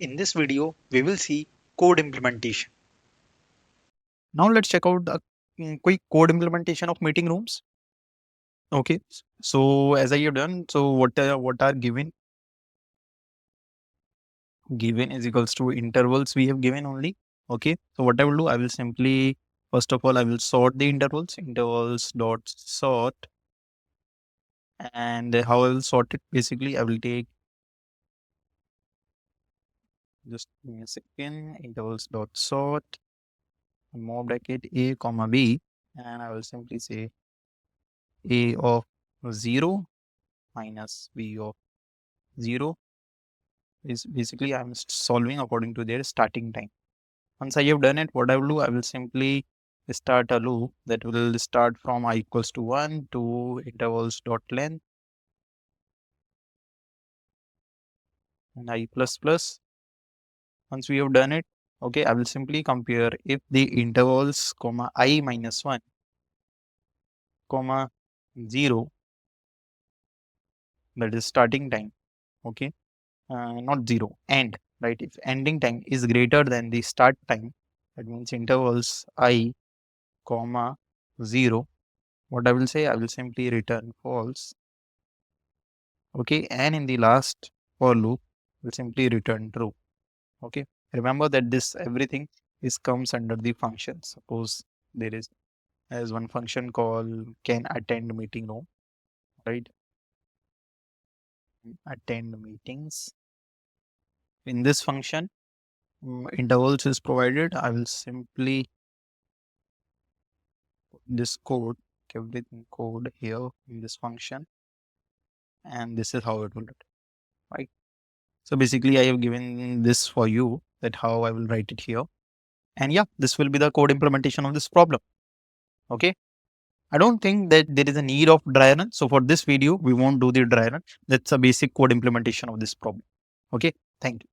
In this video, we will see code implementation. Now let's check out a quick code implementation of meeting rooms. Okay, so as I have done, so what are given? Given is equals to intervals we have given only. Okay, so what I will do, I will simply first of all I will sort the intervals dot sort, and how I will sort it. Basically, I will take just give me a second intervals dot sort more bracket a comma b, and I will simply say a of 0 minus b of 0 is basically I'm solving according to their starting time. Once I have done it, what I will do, I will simply start a loop that will start from I equals to 1 to intervals dot length and I plus plus. Once we have done it, okay, I will simply compare if the intervals comma I minus 1 comma 0, that is starting time, okay, not 0, end, right? If ending time is greater than the start time, that means intervals I comma 0, what I will say, I will simply return false. Okay, and in the last for loop, will simply return true. Okay, remember that this everything is comes under the function. Suppose there is one function called can attend meeting room, right? Attend meetings. In this function, intervals is provided. I will simply put this code, everything code here in this function, and this is how it will look, right? So basically, I have given this for you that how I will write it here. And yeah, this will be the code implementation of this problem. Okay. I don't think that there is a need of dry run. So for this video, we won't do the dry run. That's a basic code implementation of this problem. Okay. Thank you.